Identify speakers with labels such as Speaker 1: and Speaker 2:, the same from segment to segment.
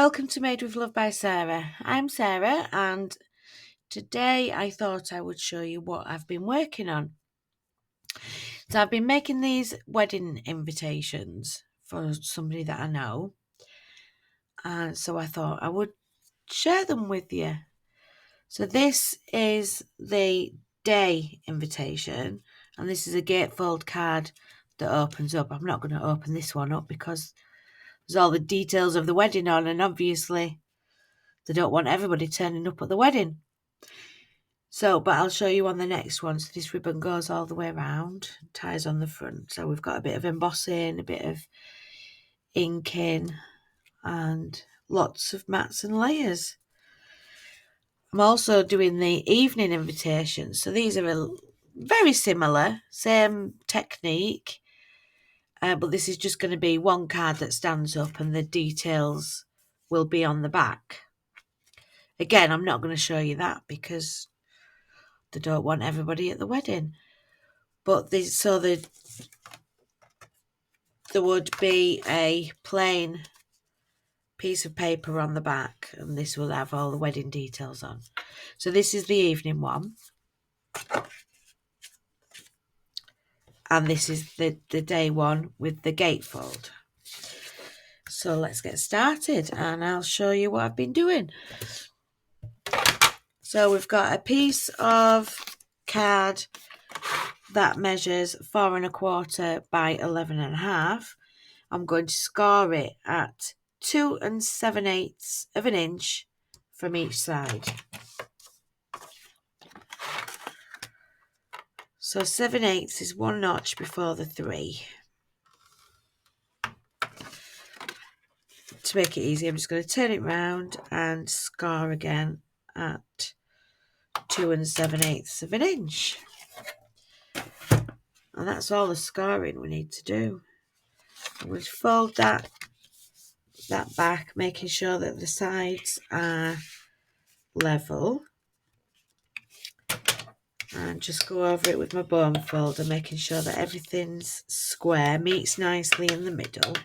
Speaker 1: Welcome to Made with Love by Sarah. I'm Sarah, and today I thought I would show you what I've been working on. So I've been making these wedding invitations for somebody that I know, and so I thought I would share them with you. So this is the day invitation, and this is a gatefold card that opens up. I'm not going to open this one up because there's all the details of the wedding on, and obviously they don't want everybody turning up at the wedding. So, but I'll show you on the next one. So this ribbon goes all the way around, ties on the front. So we've got a bit of embossing, a bit of inking, and lots of mats and layers. I'm also doing the evening invitations. So these are very similar, same technique, but this is just going to be one card that stands up and the details will be on the back. Again, I'm not going to show you that because they don't want everybody at the wedding. But there would be a plain piece of paper on the back, and this will have all the wedding details on. So this is the evening one. And this is the day one with the gatefold. So let's get started and I'll show you what I've been doing. So we've got a piece of card that measures 4 1/4 by 11 1/2. I'm going to score it at 2 7/8 of an inch from each side. So 7/8 is 1 notch before the 3. To make it easy, I'm just going to turn it round and score again at 2 7/8 of an inch. And that's all the scoring we need to do. I'm going to fold that back, making sure that the sides are level. And just go over it with my bone folder, making sure that everything's square, meets nicely in the middle.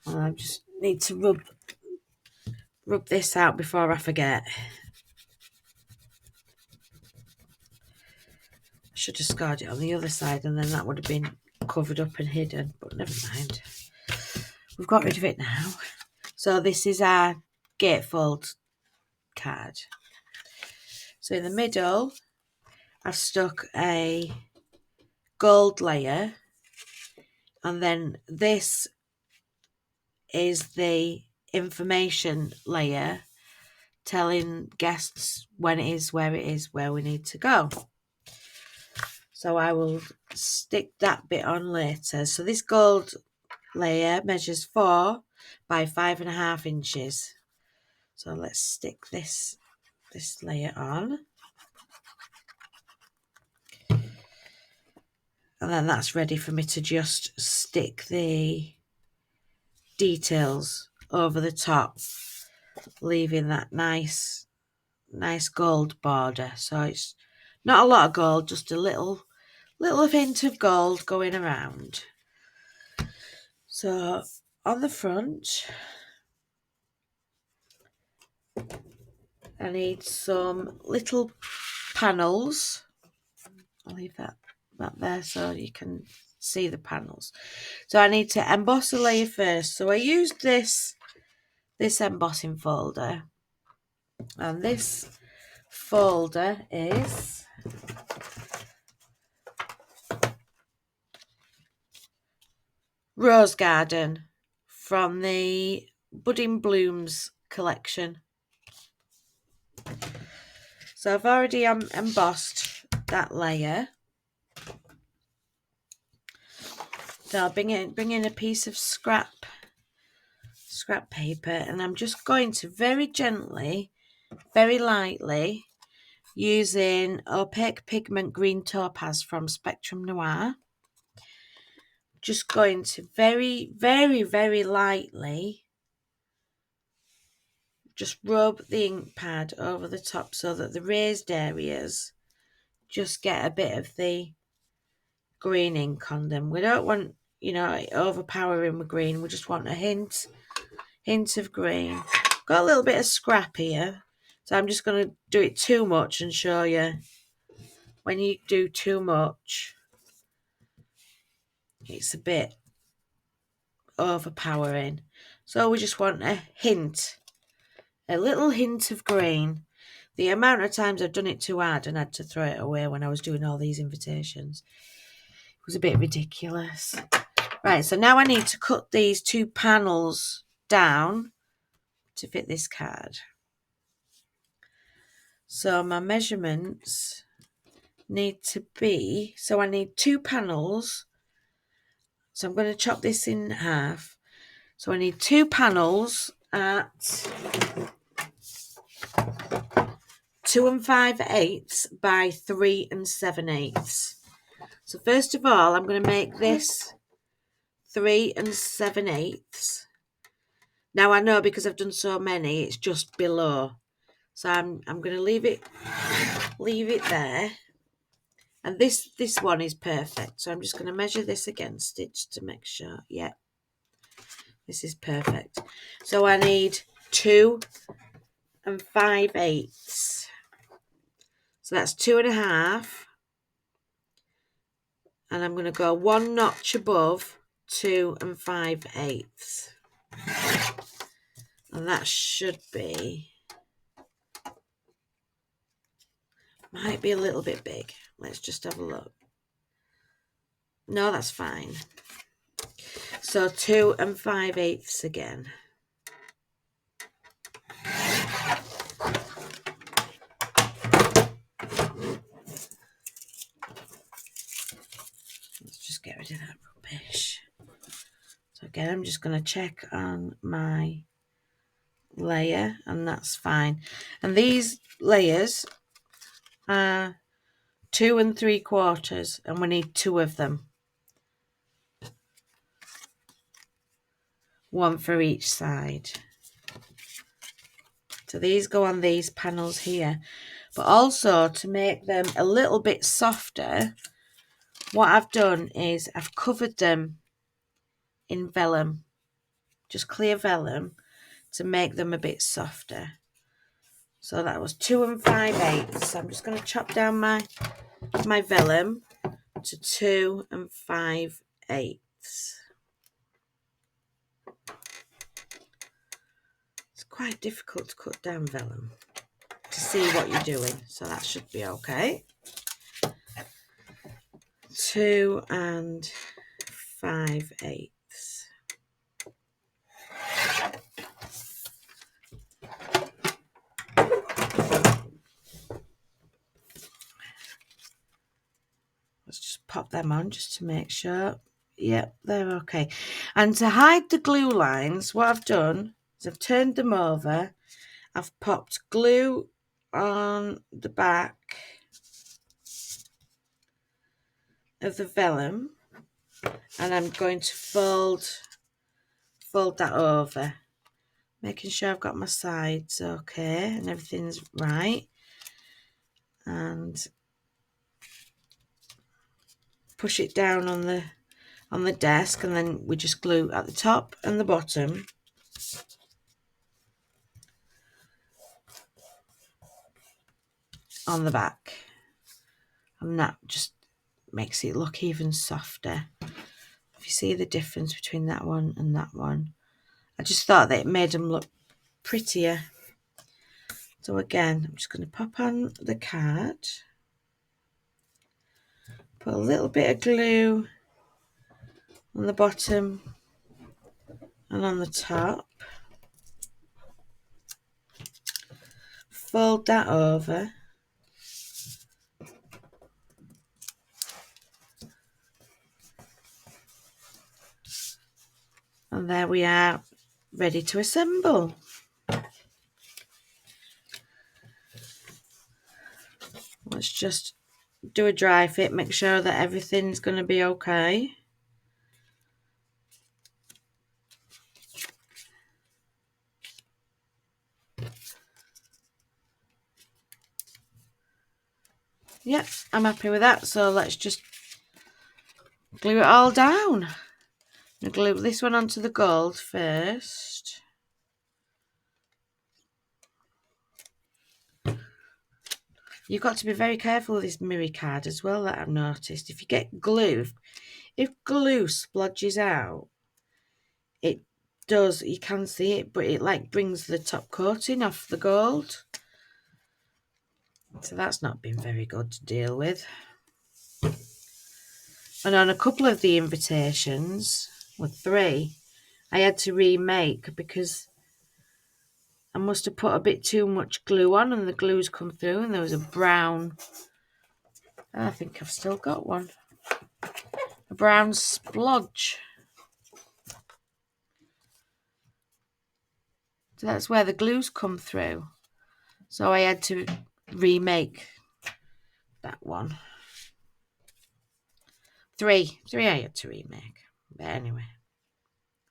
Speaker 1: And I just need to rub this out before I forget. I should have scored it on the other side and then that would have been covered up and hidden, but never mind. We've got rid of it now. So this is our gatefold card. So in the middle, I've stuck a gold layer, and then this is the information layer telling guests when it is, where we need to go. So I will stick that bit on later. So this gold layer measures 4 by 5 1/2 inches. So let's stick this layer on. And then that's ready for me to just stick the details over the top, leaving that nice gold border. So it's not a lot of gold, just a little hint of gold going around. So on the front, I need some little panels. I'll leave that there so you can see the panels. So I need to emboss a layer first. So I used this embossing folder, and this folder is Rose Garden from the Budding Blooms collection. So I've already embossed that layer. So I'll bring in a piece of scrap paper, and I'm just going to very gently, very lightly, using opaque pigment green topaz from Spectrum Noir. Just going to very, very, very lightly just rub the ink pad over the top so that the raised areas just get a bit of the green ink on them. We don't want, overpowering with green. We just want a hint hint of green. Got a little bit of scrap here, so I'm just going to do it too much and show you when you do too much, it's a bit overpowering. So we just want a little hint of green. The amount of times I've done it too hard and had to throw it away when I was doing all these invitations was a bit ridiculous. Right, so now I need to cut these 2 panels down to fit this card. So my measurements need to be, so I need 2 panels. So I'm going to chop this in half. So I need 2 panels at 2 5/8 by 3 7/8. So first of all, I'm going to make this 3 7/8. Now I know because I've done so many, it's just below. So I'm going to leave it there. And this one is perfect. So I'm just going to measure this against it just to make sure. Yeah, this is perfect. So I need 2 5/8. So that's 2.5. And I'm going to go 1 notch above 2 5/8. And that should be, might be a little bit big. Let's just have a look. No, that's fine. So 2 5/8 again. Let's just get rid of that rubbish. So again, I'm just going to check on my layer, and that's fine. And these layers are 2 3/4, and we need 2 of them. 1 for each side. So these go on these panels here. But also to make them a little bit softer, what I've done is I've covered them in vellum, just clear vellum, to make them a bit softer. So that was 2 5/8. So I'm just going to chop down my vellum to 2 5/8. It's quite difficult to cut down vellum to see what you're doing, so that should be okay. 2 5/8. Let's just pop them on just to make sure. Yep, they're okay. And to hide the glue lines, what I've done is I've turned them over. I've popped glue on the back of the vellum, and I'm going to fold that over, making sure I've got my sides okay and everything's right, and push it down on the desk, and then we just glue at the top and the bottom. On the back, and that just makes it look even softer. If you see the difference between that one and that one, I just thought that it made them look prettier. So again, I'm just going to pop on the card, put a little bit of glue on the bottom and on the top, fold that over, and there we are, ready to assemble. Let's just do a dry fit, make sure that everything's going to be okay. Yep, I'm happy with that. So let's just glue it all down. I'm going to glue this one onto the gold first. You've got to be very careful with this mirror card as well, that I've noticed. If you get glue, if glue splodges out, it does, you can see it, but it like brings the top coating off the gold. So that's not been very good to deal with. And on a couple of the invitations, well, 3, I had to remake because I must have put a bit too much glue on and the glue's come through and there was a brown, I think I've still got one, a brown splodge. So that's where the glue's come through. So I had to remake that one. 3 I had to remake. But anyway,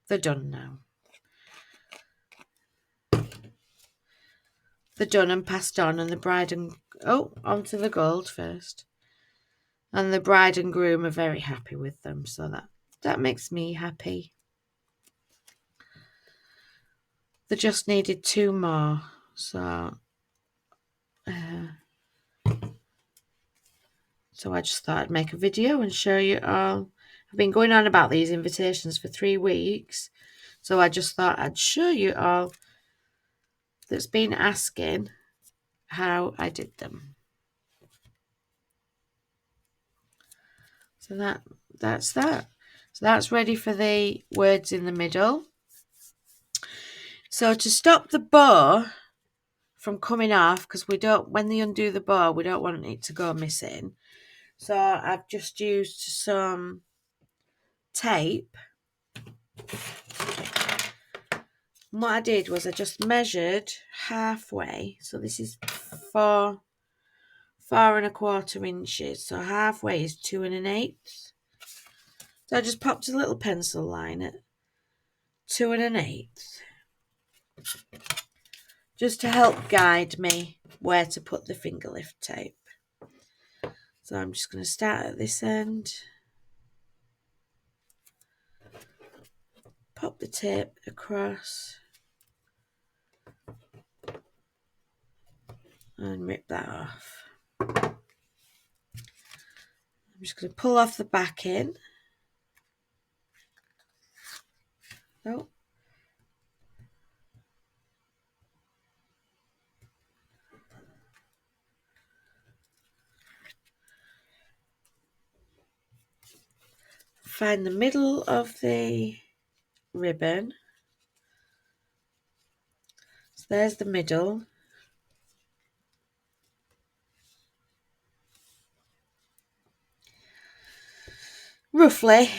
Speaker 1: they're done now. They're done and passed on, and the bride and onto the gold first. And the bride and groom are very happy with them, so that makes me happy. They just needed 2 more, so I just thought I'd make a video and show you all. I've been going on about these invitations for 3 weeks, so I just thought I'd show you all that's been asking how I did them. So that's that. So that's ready for the words in the middle. So to stop the bow from coming off, because when they undo the bow, we don't want it to go missing. So I've just used some tape. And what I did was I just measured halfway. So this is 4 4¼ inches. So halfway is 2 1/8. So I just popped a little pencil line at 2 1/8. Just to help guide me where to put the finger lift tape. So I'm just going to start at this end. Pop the tape across. And rip that off. I'm just going to pull off the backing. Oh. Find the middle of the ribbon. So there's the middle. Roughly,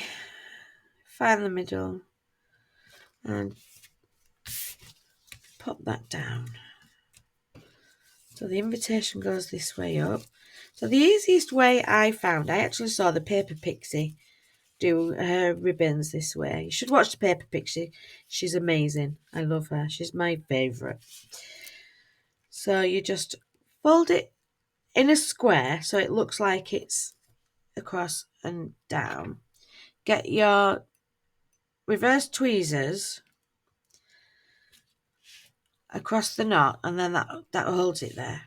Speaker 1: find the middle and pop that down. So the invitation goes this way up. So the easiest way I found, I actually saw the Paper Pixie do her ribbons this way. You should watch the Paper Pixie. She's amazing. I love her. She's my favourite. So you just fold it in a square so it looks like it's across and down. Get your reverse tweezers across the knot, and then that holds it there.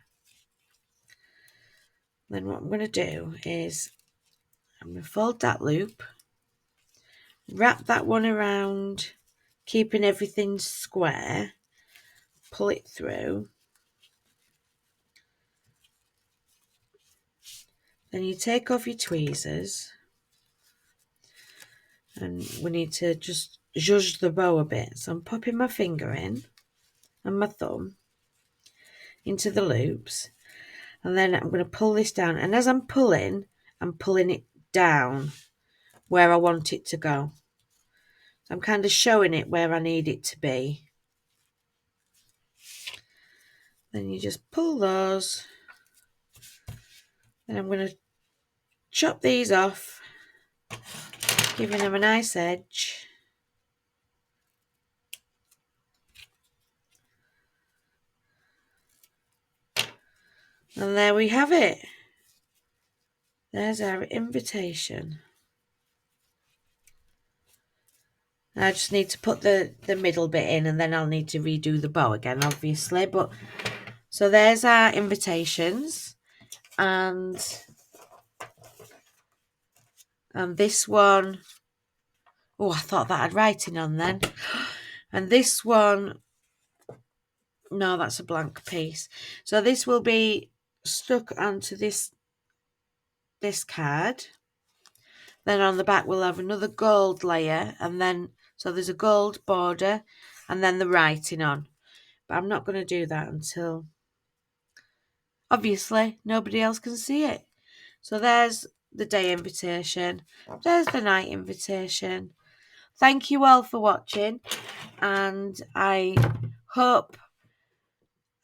Speaker 1: Then what I'm going to do is I'm going to fold that loop, wrap that one around, keeping everything square, pull it through. Then you take off your tweezers, and we need to just zhuzh the bow a bit. So I'm popping my finger in and my thumb into the loops, and then I'm going to pull this down. And as I'm pulling it down where I want it to go. So I'm kind of showing it where I need it to be. Then you just pull those. Then I'm going to chop these off, giving them a nice edge. And there we have it. There's our invitation. I just need to put the middle bit in, and then I'll need to redo the bow again, obviously. But so there's our invitations. And this one, oh, I thought that had writing on then. And this one, no, that's a blank piece. So this will be stuck onto this card. Then on the back we'll have another gold layer, and then so there's a gold border and then the writing on. But I'm not going to do that until obviously nobody else can see it. So there's the day invitation, there's the night invitation. Thank you all for watching, and I hope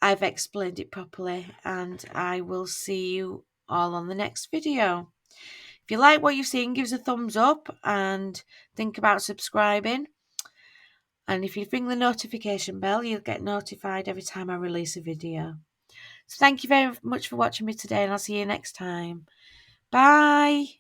Speaker 1: I've explained it properly, and I will see you all on the next video. If you like what you've seen, give us a thumbs up and think about subscribing. And if you ring the notification bell, you'll get notified every time I release a video. So thank you very much for watching me today, and I'll see you next time. Bye.